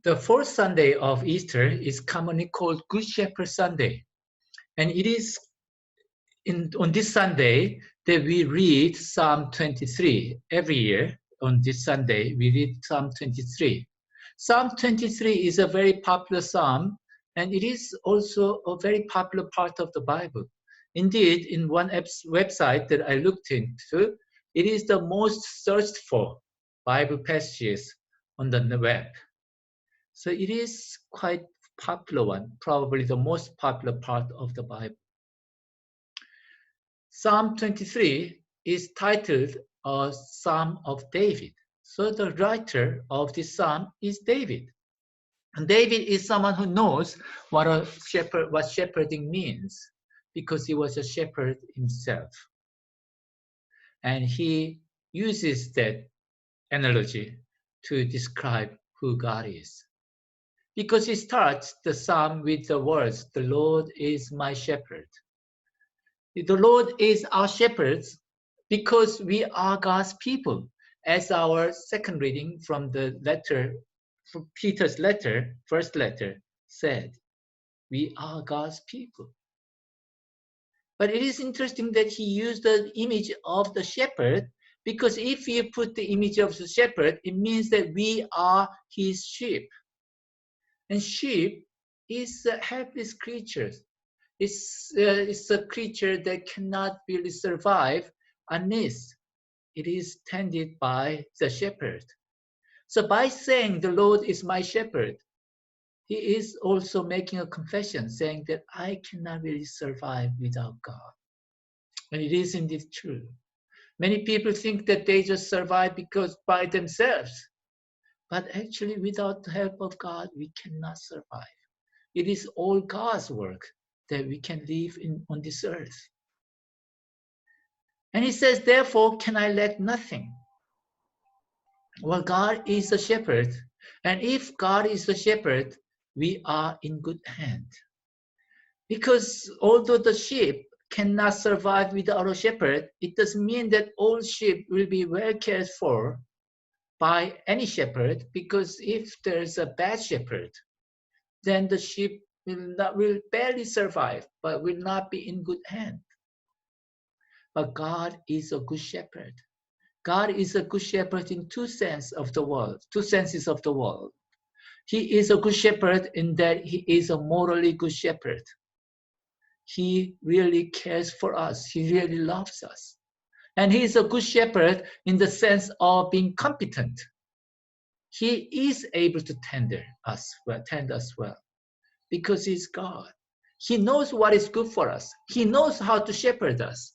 The fourth Sunday of Easter is commonly called Good Shepherd Sunday. And it is on this Sunday that we read Psalm 23. Every year on this Sunday, we read Psalm 23. Psalm 23 is a very popular psalm, and it is also a very popular part of the Bible. Indeed, in one website that I looked into, it is the most searched for Bible passages on the web. So it is quite popular one, probably the most popular part of the Bible. Psalm 23 is titled a Psalm of David. So the writer of this psalm is David. And David is someone who knows what shepherding means, because he was a shepherd himself. And he uses that analogy to describe who God is. Because he starts the psalm with the words, "The Lord is my shepherd." The Lord is our shepherd because we are God's people. As our second reading from the letter, from Peter's letter, first letter, said, we are God's people. But it is interesting that he used the image of the shepherd, because if you put the image of the shepherd, it means that we are his sheep. And sheep is helpless creatures. It's a creature that cannot really survive unless it is tended by the shepherd. So by saying the Lord is my shepherd, he is also making a confession saying that I cannot really survive without God. And it is indeed true. Many people think that they just survive because by themselves. But actually, without the help of God, we cannot survive. It is all God's work that we can live on this earth. And he says, therefore, can I lack nothing? Well, God is a shepherd. And if God is the shepherd, we are in good hand. Because although the sheep cannot survive without a shepherd, it doesn't mean that all sheep will be well cared for by any shepherd, because if there's a bad shepherd, then the sheep will barely survive, but will not be in good hand. But God is a good shepherd. God is a good shepherd in two senses of the world. He is a good shepherd in that he is a morally good shepherd. He really cares for us. He really loves us. And he is a good shepherd in the sense of being competent. He is able to tend us well, because he's God. He knows what is good for us. He knows how to shepherd us.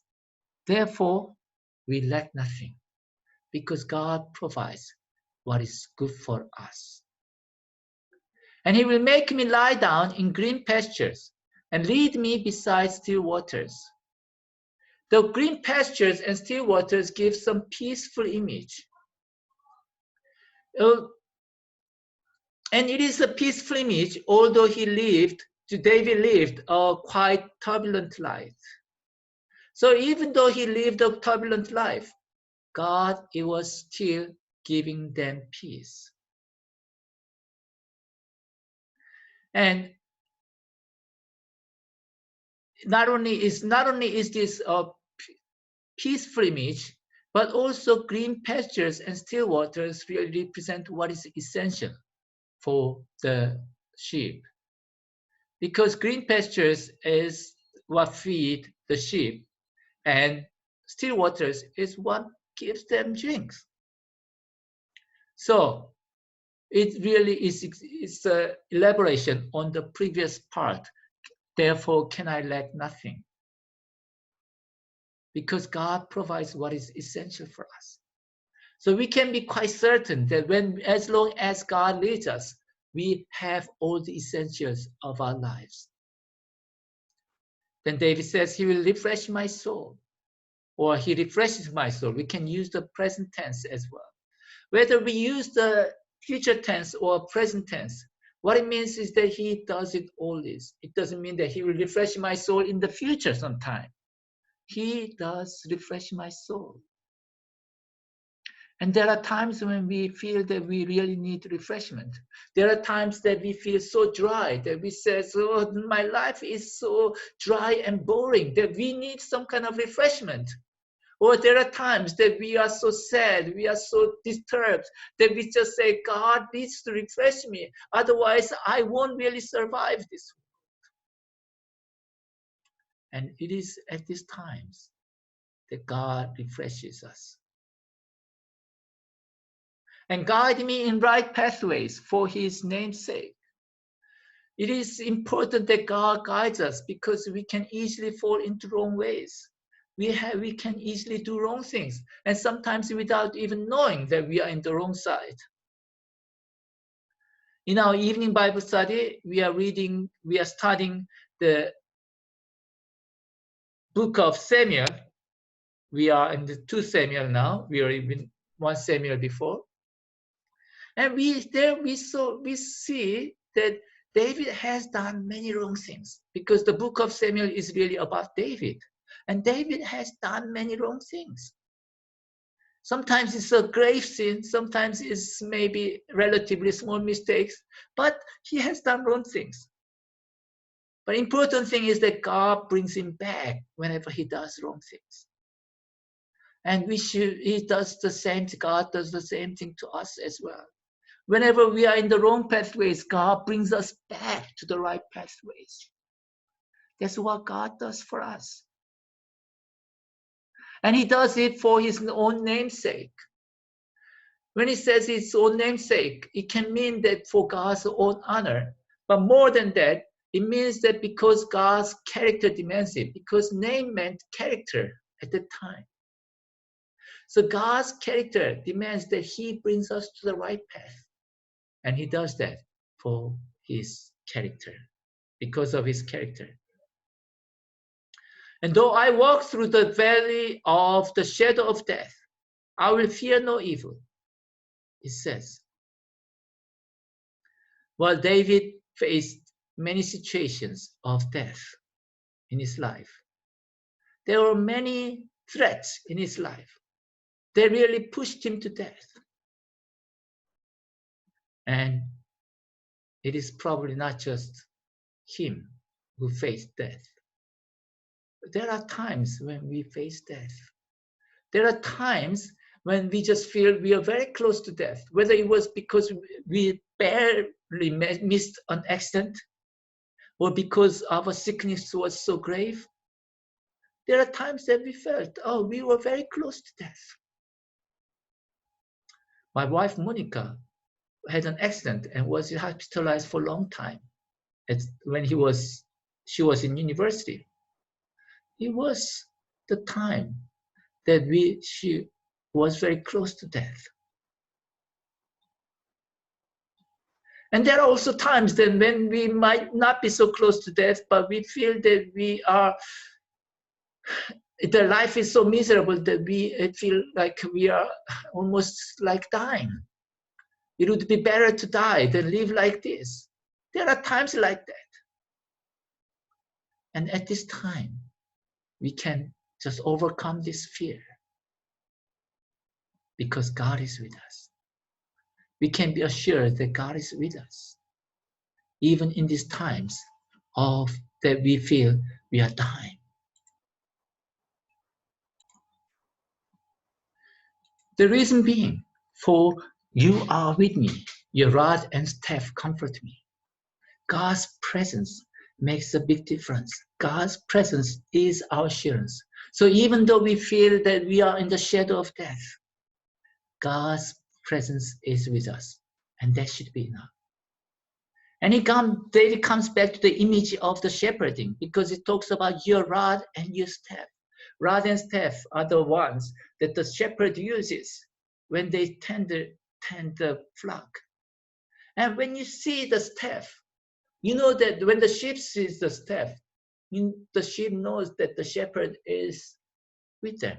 Therefore, we lack nothing, because God provides what is good for us. And he will make me lie down in green pastures and lead me beside still waters. The green pastures and still waters give some peaceful image. And it is a peaceful image, although David lived a quite turbulent life. So even though he lived a turbulent life, God, he was still giving them peace. And not only is this a peaceful image, but also green pastures and still waters really represent what is essential for the sheep. Because green pastures is what feed the sheep, and still waters is what gives them drinks. So it really is an elaboration on the previous part. Therefore, can I lack nothing? Because God provides what is essential for us. So we can be quite certain that as long as God leads us, we have all the essentials of our lives. Then David says, he will refresh my soul, or he refreshes my soul. We can use the present tense as well. Whether we use the future tense or present tense, what it means is that he does it always. It doesn't mean that he will refresh my soul in the future sometime. He does refresh my soul. And there are times when we feel that we really need refreshment. There are times that we feel so dry that we say, oh, my life is so dry and boring that we need some kind of refreshment. Or there are times that we are so sad, we are so disturbed that we just say, God needs to refresh me. Otherwise, I won't really survive this. And it is at these times that God refreshes us. And guide me in right pathways for his name's sake. It is important that God guides us because we can easily fall into wrong ways. We can easily do wrong things, and sometimes without even knowing that we are in the wrong side. In our evening Bible study, we are studying the book of Samuel. We are in the 2 Samuel now. We are in 1 Samuel before. And we see that David has done many wrong things because the book of Samuel is really about David. And David has done many wrong things. Sometimes it's a grave sin, sometimes it's maybe relatively small mistakes, but he has done wrong things. But important thing is that God brings him back whenever he does wrong things. And he does the same, God does the same thing to us as well. Whenever we are in the wrong pathways, God brings us back to the right pathways. That's what God does for us. And he does it for his own namesake. When he says his own namesake, it can mean that for God's own honor. But more than that, it means that because God's character demands it, because name meant character at the time. So God's character demands that he brings us to the right path. And he does that for his character, because of his character. And though I walk through the valley of the shadow of death, I will fear no evil, it says. While David faced many situations of death in his life, there were many threats in his life. They really pushed him to death. And it is probably not just him who faced death. But there are times when we face death. There are times when we just feel we are very close to death, whether it was because we barely missed an accident or because our sickness was so grave. There are times that we felt, oh, we were very close to death. My wife, Monica, had an accident and was hospitalized for a long time. When she was in university. It was the time that she was very close to death. And there are also times then when we might not be so close to death, but we feel that the life is so miserable that we feel like we are almost like dying. It would be better to die than live like this. There are times like that. And at this time, we can just overcome this fear because God is with us. We can be assured that God is with us, even in these times that we feel we are dying. The reason being, for you are with me, your rod and staff comfort me. God's presence makes a big difference. God's presence is our assurance. So even though we feel that we are in the shadow of death, God's presence is with us, and that should be enough. And David comes back to the image of the shepherding because it talks about your rod and your staff. Rod and staff are the ones that the shepherd uses when they tend the flock. And when you see the staff, you know that when the sheep sees the staff, the sheep knows that the shepherd is with them.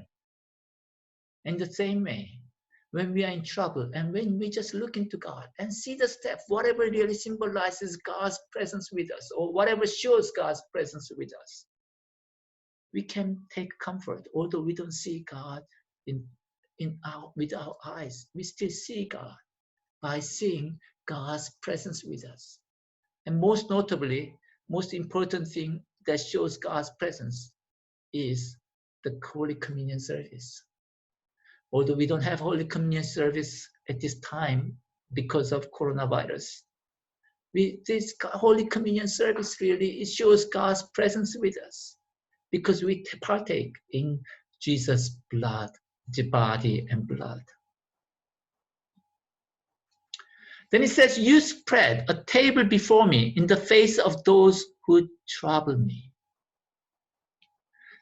In the same way, when we are in trouble and when we just look into God and see the staff, whatever really symbolizes God's presence with us or whatever shows God's presence with us, we can take comfort, although we don't see God in with our eyes. We still see God by seeing God's presence with us. And most notably, most important thing that shows God's presence is the Holy Communion service. Although we don't have Holy Communion service at this time because of coronavirus, this Holy Communion service really, it shows God's presence with us because we partake in Jesus' blood, the body and blood. Then it says, you spread a table before me in the face of those who trouble me.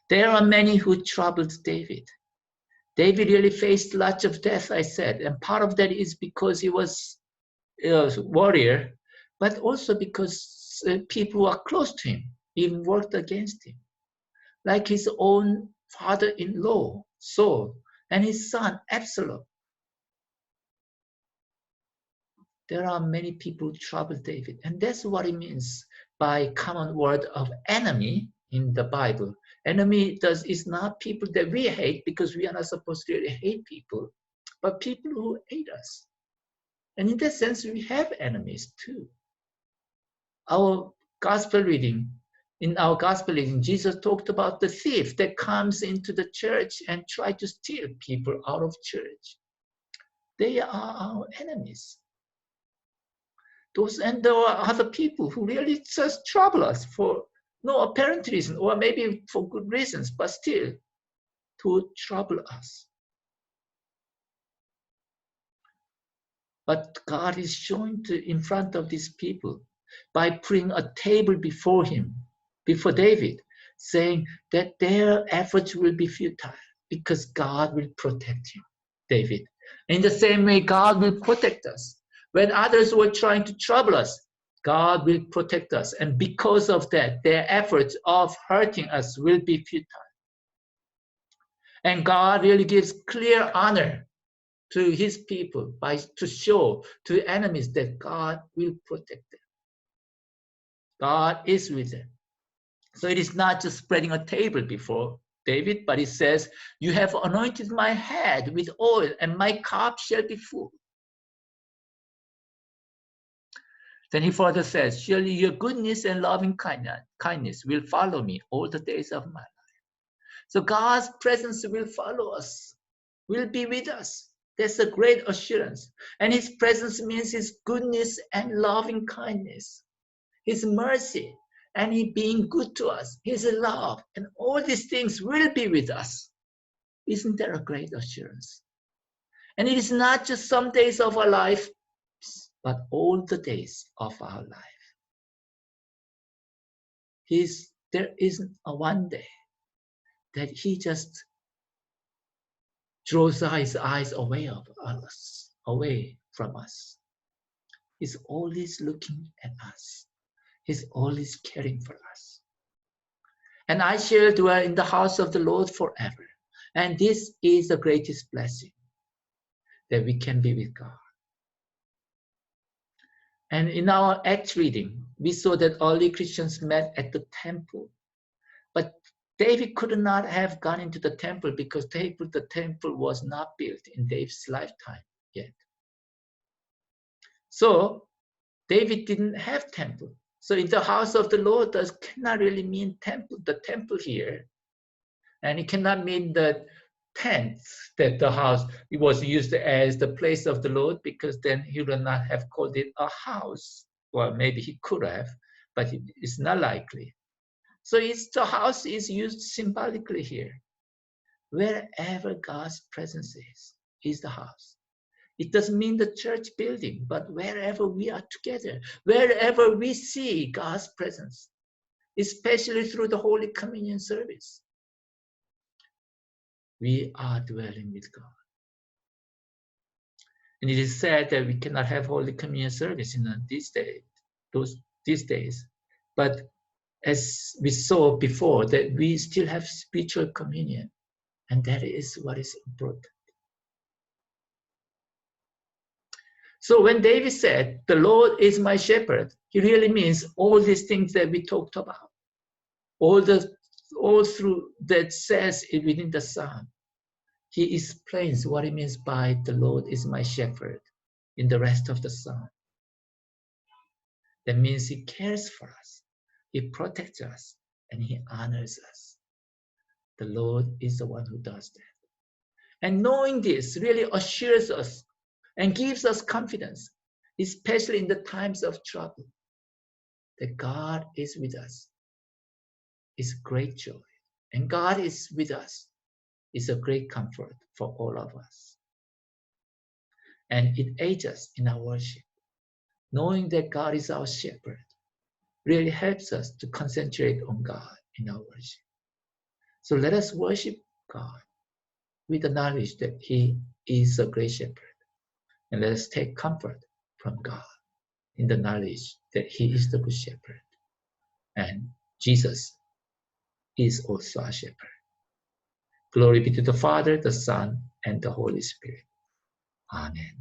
There are many who troubled David. David really faced lots of death, I said, and part of that is because he was a warrior, but also because people who are close to him even worked against him, like his own father-in-law, Saul, and his son, Absalom. There are many people who trouble David, and that's what it means by common word of enemy in the Bible. Enemy is not people that we hate, because we are not supposed to really hate people, but people who hate us. And in that sense, we have enemies too. In our gospel reading, Jesus talked about the thief that comes into the church and tries to steal people out of church. They are our enemies. And there are other people who really just trouble us for no apparent reason, or maybe for good reasons, but still to trouble us. But God is showing in front of these people by putting a table before him, before David, saying that their efforts will be futile because God will protect him, David. In the same way, God will protect us. When others were trying to trouble us, God will protect us. And because of that, their efforts of hurting us will be futile. And God really gives clear honor to his people to show to enemies that God will protect them. God is with them. So it is not just spreading a table before David, but it says, you have anointed my head with oil, and my cup shall be full. Then he further says, surely your goodness and loving kindness will follow me all the days of my life. So God's presence will follow us, will be with us. That's a great assurance. And his presence means his goodness and loving kindness, his mercy, and he being good to us, his love, and all these things will be with us. Isn't that a great assurance? And it is not just some days of our life, but all the days of our life. There isn't a one day that he just draws his eyes away from us. He's always looking at us. He's always caring for us. And I shall dwell in the house of the Lord forever. And this is the greatest blessing, that we can be with God. And in our Acts reading, we saw that early Christians met at the temple. But David could not have gone into the temple because the temple was not built in David's lifetime yet. So David didn't have temple. So in the house of the Lord cannot really mean temple, the temple here. And it cannot mean the tent that the house, it was used as the place of the Lord, because then he would not have called it a house. Well, maybe he could have, but it's not likely. So the house is used symbolically here. Wherever God's presence is the house. It doesn't mean the church building, but wherever we are together, wherever we see God's presence, especially through the Holy Communion service, we are dwelling with God. And it is said that we cannot have Holy Communion service in these days. But as we saw before, that we still have spiritual communion, and that is what is important. So when David said, the Lord is my shepherd, he really means all these things that we talked about. All through that says within the Psalm. he explains what it means by the Lord is my shepherd in the rest of the psalm. That means he cares for us, he protects us, and he honors us. The Lord is the one who does that. And knowing this really assures us and gives us confidence, especially in the times of trouble, that God is with us. It's great joy. And God is with us. It's a great comfort for all of us. And it aids us in our worship. Knowing that God is our shepherd really helps us to concentrate on God in our worship. So let us worship God with the knowledge that he is a great shepherd. And let us take comfort from God in the knowledge that he is the good shepherd. And Jesus is also our shepherd. Glory be to the Father, the Son, and the Holy Spirit. Amen.